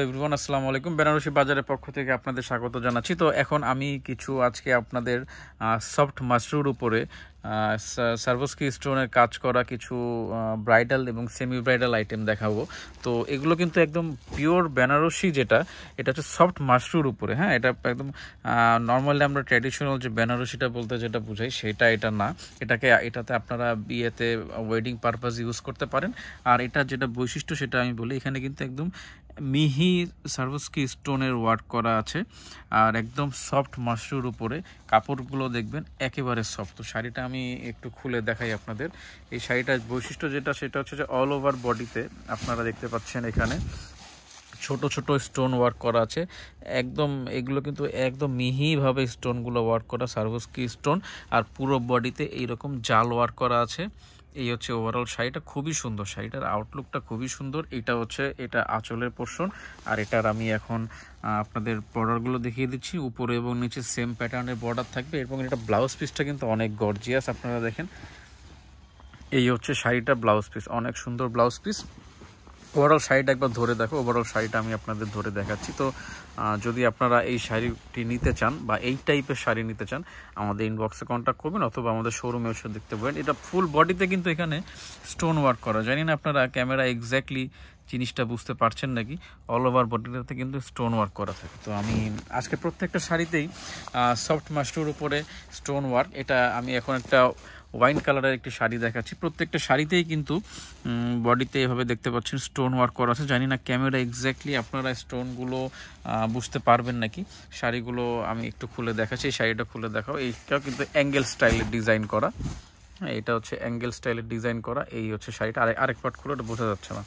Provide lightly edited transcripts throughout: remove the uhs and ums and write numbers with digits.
Everyone আসসালামু আলাইকুম। বেনারসি বাজারের পক্ষ থেকে আপনাদের স্বাগত জানাচ্ছি। তো এখন আমি কিছু আজকে আপনাদের সফট মাশরুর উপরে সার্ভোস্কি স্টোনের কাজ করা কিছু ব্রাইডাল এবং সেমি ব্রাইডাল আইটেম দেখাবো। তো এগুলো কিন্তু একদম পিওর বেনারসি, এটা হচ্ছে সফট মাশরুর উপরে। হ্যাঁ, এটা একদম নর্মালি আমরা ট্র্যাডিশনাল যে বেনারসিটা বলতে যেটা বুঝাই এটা না। এটাতে আপনারা বিয়েতে ওয়েডিং পারপাস ইউজ করতে পারেন। আর এটা যেটা বৈশিষ্ট্য সেটা আমি বলি, এখানে কিন্তু একদম মিহি সার্ভোস্কি স্টোনের ওয়ার্ক করা আছে আর একদম সফট মাশরুর উপরে কাপড়গুলো দেখবেন একেবারে সফট। তো শাড়িটা আমি একটু খুলে দেখাই আপনাদের। এই শাড়িটার বৈশিষ্ট্য সেটা হচ্ছে যে অল ওভার বডিতে আপনারা দেখতে পাচ্ছেন এখানে ছোট ছোট স্টোন ওয়ার্ক করা আছে। একদম এগুলো কিন্তু একদম মিহিভাবে স্টোনগুলো ওয়ার্ক করা সার্ভোস্কি স্টোন, আর পুরো বডিতে এইরকম জাল ওয়ার্ক করা আছে। এই হচ্ছে ওভারঅল শাড়িটা, খুবই সুন্দর। শাড়িটার আউটলুকটা খুবই সুন্দর। এটা আঁচলের পোর্শন, আর এটার আমি এখন আপনাদের বর্ডারগুলো দেখিয়ে দিচ্ছি। উপরে এবং নিচে সেম প্যাটার্নের বর্ডার থাকবে এবং এটা ব্লাউজ পিসটা কিন্তু অনেক গর্জিয়াস। আপনারা দেখেন, এই হচ্ছে শাড়িটা ব্লাউজ পিস, অনেক সুন্দর ব্লাউজ পিস। ওভারঅল শাড়িটা একবার ধরে দেখো। ওভারঅল শাড়িটা আমি আপনাদের ধরে দেখাচ্ছি। তো যদি আপনারা এই শাড়িটি নিতে চান বা এই টাইপের শাড়ি নিতে চান, আমাদের ইনবক্সে কন্ট্যাক্ট করবেন অথবা আমাদের শোরুমে এসে দেখতে পাবেন। এটা ফুল বডিতে কিন্তু এখানে স্টোন ওয়ার্ক করা। জানি না আপনারা ক্যামেরা এক্স্যাক্টলি জিনিসটা বুঝতে পারছেন নাকি। অল ওভার বডিটাতে কিন্তু স্টোন ওয়ার্ক করা থাকে। তো আমি আজকে প্রত্যেকটা শাড়িতেই সফট মাশরুর উপরে স্টোন ওয়ার্ক, এটা আমি এখন একটা ওয়াইন কালারের একটি শাড়ি দেখাচ্ছি। প্রত্যেকটা শাড়িতেই কিন্তু বডিতে এভাবে দেখতে পাচ্ছেন স্টোন ওয়ার্ক করা আছে। জানি না ক্যামেরা এক্স্যাক্টলি আপনারা স্টোনগুলো বুঝতে পারবেন নাকি। শাড়িগুলো আমি একটু খুলে দেখাচ্ছি। এই শাড়িটা খুলে দেখাও। এইটাও কিন্তু অ্যাঙ্গেল স্টাইলের ডিজাইন করা। হ্যাঁ, এটা হচ্ছে অ্যাঙ্গেল স্টাইলের ডিজাইন করা। এই হচ্ছে শাড়িটা। আরেক পার্ট খুলে ওটা বোঝা যাচ্ছে না।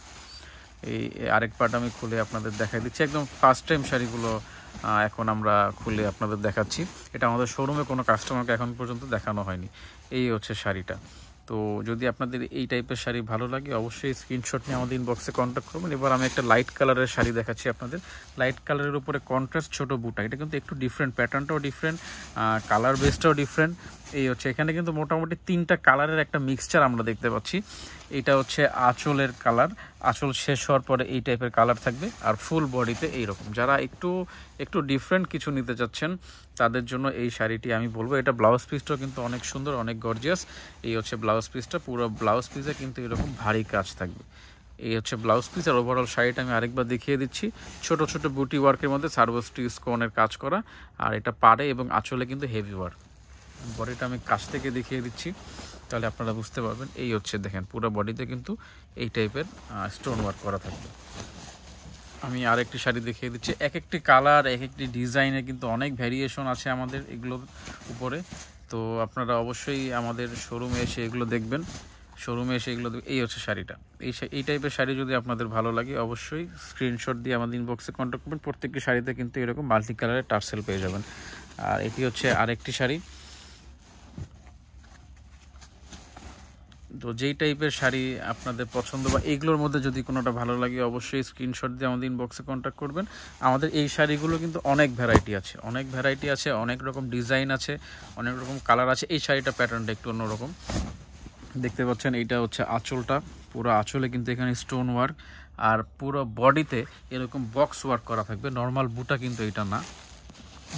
এই আরেক পার্ট আমি খুলে আপনাদের দেখাই দিচ্ছি। একদম ফার্স্ট টাইম শাড়িগুলো এখন আমরা খুলে আপনাদের দেখাচ্ছি। এটা আমাদের শোরুমে কোনো কাস্টমারকে এখন পর্যন্ত দেখানো হয়নি। এই হচ্ছে শাড়িটা। তো যদি আপনাদের এই টাইপের শাড়ি ভালো লাগে অবশ্যই স্ক্রিনশট নিয়ে আমাদের ইনবক্সে কন্ট্যাক্ট করবেন। এবার আমি একটা লাইট কালারের শাড়ি দেখাচ্ছি আপনাদের। লাইট কালারের উপরে কন্ট্রাস্ট ছোট বুটা। এটা কিন্তু একটু ডিফারেন্ট, প্যাটার্নটাও ডিফারেন্ট, কালার বেসটাও ডিফারেন্ট। এই হচ্ছে এখানে কিন্তু মোটামুটি 3টা কালারের একটা মিক্সচার আমরা দেখতে পাচ্ছি। এটা হচ্ছে আঁচলের কালার, আঁচল শেষ হওয়ার পরে এই টাইপের কালার থাকবে, আর ফুল বডিতে এইরকম। যারা একটু ডিফারেন্ট কিছু নিতে চাচ্ছেন তাদের জন্য এই শাড়িটি আমি বলবো। এটা ব্লাউজ পিসটাও কিন্তু অনেক সুন্দর, অনেক গর্জিয়াস। এই হচ্ছে ব্লাউজ পিসটা। পুরো ব্লাউজ পিসে কিন্তু এরকম ভারী কাজ থাকবে। এই হচ্ছে ব্লাউজ পিস। আর ওভারঅল শাড়িটা আমি আরেকবার দেখিয়ে দিচ্ছি। ছোট ছোট বুটি ওয়ার্কের মধ্যে সার্ভোস্কি স্টোনের কাজ করা, আর এটা পাড়ে এবং আঁচলে কিন্তু হেভি ওয়ার্ক। বডিটা আমি কাছ থেকে দেখিয়ে দিচ্ছি, তাহলে আপনারা বুঝতে পারবেন। এই হচ্ছে দেখেন, পুরো বডিতে কিন্তু এই টাইপের স্টোন ওয়ার্ক করা থাকবে। আমি আরেকটি শাড়ি দেখিয়ে দিচ্ছি। এক একটি কালার, এক একটি ডিজাইনে কিন্তু অনেক ভ্যারিয়েশন আছে আমাদের এগুলোর উপরে। তো আপনারা অবশ্যই আমাদের শোরুমে এসে এগুলো দেখবেন। এই হচ্ছে শাড়িটা। এই টাইপের শাড়ি যদি আপনাদের ভালো লাগে অবশ্যই স্ক্রিনশট দিয়ে আমাদের ইনবক্সে কন্ট্যাক্ট করবেন। প্রত্যেকটি শাড়িতে কিন্তু এরকম মাল্টি কালারের টার্সেল পেয়ে যাবেন। আর এটি হচ্ছে আরেকটি শাড়ি। তো যেই টাইপের শাড়ি আপনাদের পছন্দ বা এইগুলোর মধ্যে যদি কোনোটা ভালো লাগে অবশ্যই স্ক্রিনশট দিয়ে আমাদের ইনবক্সে কন্ট্যাক্ট করবেন। আমাদের এই শাড়িগুলো কিন্তু অনেক ভ্যারাইটি আছে, অনেক রকম ডিজাইন আছে, অনেক রকম কালার আছে। এই শাড়িটা প্যাটার্নটা একটু অন্যরকম দেখতে পাচ্ছেন। এইটা হচ্ছে আঁচলটা। পুরো আঁচলে কিন্তু এখানে স্টোন ওয়ার্ক, আর পুরো বডিতে এরকম বক্স ওয়ার্ক করা থাকবে। নর্মাল বুটা কিন্তু এটা না।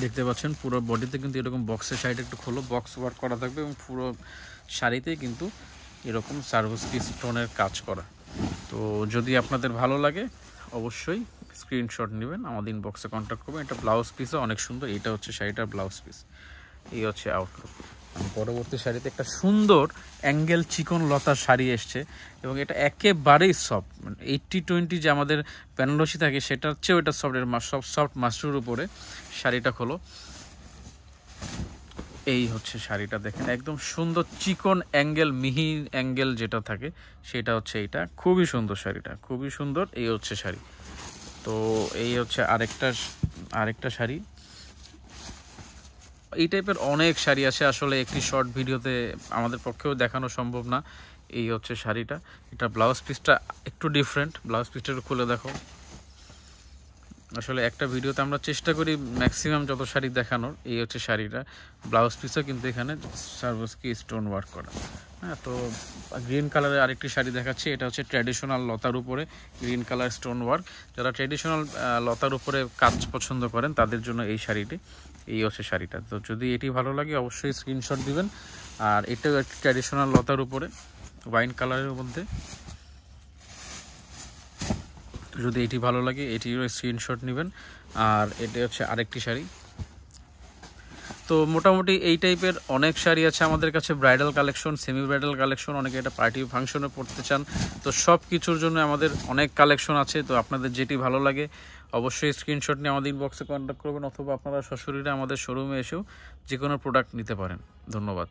দেখতে পাচ্ছেন পুরো বডিতে কিন্তু এরকম বক্সের সাইড একটু খোলো, বক্স ওয়ার্ক করা থাকবে এবং পুরো শাড়িতে কিন্তু এরকম সার্ভোস্কি স্টোনের কাজ করা। তো যদি আপনাদের ভালো লাগে অবশ্যই স্ক্রিনশট নেবেন, আমাদের ইনবক্সে কন্ট্যাক্ট করবেন। এটা ব্লাউজ পিসও অনেক সুন্দর। এটা হচ্ছে শাড়িটার ব্লাউজ পিস। এই হচ্ছে আউটলুক। পরবর্তী শাড়িতে একটা সুন্দর অ্যাঙ্গেল চিকন লতার শাড়ি এসছে এবং এটা একেবারেই সফট। 80-20 যে আমাদের বেনারসি থাকে সেটার চেয়েও এটা সফট মাশরুর উপরে শাড়িটা খোলো। এই হচ্ছে শাড়িটা দেখেন, একদম সুন্দর চিকন অ্যাঙ্গেল, মিহি অ্যাঙ্গেল যেটা থাকে সেটা হচ্ছে এইটা। খুবই সুন্দর শাড়িটা, খুবই সুন্দর। এই হচ্ছে শাড়ি। তো এই হচ্ছে আরেকটা শাড়ি। এই টাইপের অনেক শাড়ি আছে, আসলে একটি শর্ট ভিডিওতে আমাদের পক্ষেও দেখানো সম্ভব না। এই হচ্ছে শাড়িটা। এটা ব্লাউজ পিসটা একটু ডিফারেন্ট। ব্লাউজ পিসটা একটু খুলে দেখো। আসলে একটা ভিডিওতে আমরা চেষ্টা করি ম্যাক্সিমাম যত শাড়ি দেখানোর। এই হচ্ছে শাড়িটা। ব্লাউজ পিসও কিন্তু এখানে সার্ভোস্কি স্টোন ওয়ার্ক করা। হ্যাঁ, তো গ্রিন কালারের আরেকটি শাড়ি দেখাচ্ছি। এটা হচ্ছে ট্র্যাডিশনাল লতার উপরে গ্রিন কালার স্টোন ওয়ার্ক। যারা ট্র্যাডিশনাল লতার উপরে কাজ পছন্দ করেন তাদের জন্য এই শাড়িটি, এই হচ্ছে শাড়িটা। তো যদি এটি ভালো লাগে অবশ্যই স্ক্রিনশট দিবেন। আর এটাও একটি ট্র্যাডিশনাল লতার উপরে ওয়াইন কালারের মধ্যে, যদি এটি ভালো লাগে এটিরও স্ক্রিনশট নেবেন। আর এটা হচ্ছে আরেকটি শাড়ি। তো মোটামুটি এই টাইপের অনেক শাড়ি আছে আমাদের কাছে, bridal collection, semi bridal collection, অনেকে এটা পার্টি ফাংশনে পড়তে চান। তো সব কিছুর জন্য আমাদের অনেক কালেকশন আছে। তো আপনাদের যেটি ভালো লাগে অবশ্যই স্ক্রিনশট নিয়ে আমাদের ইনবক্সে কন্ট্যাক্ট করবেন, অথবা আপনারা সশরীরে আমাদের শোরুমে এসেও যে কোনো প্রোডাক্ট নিতে পারেন। ধন্যবাদ।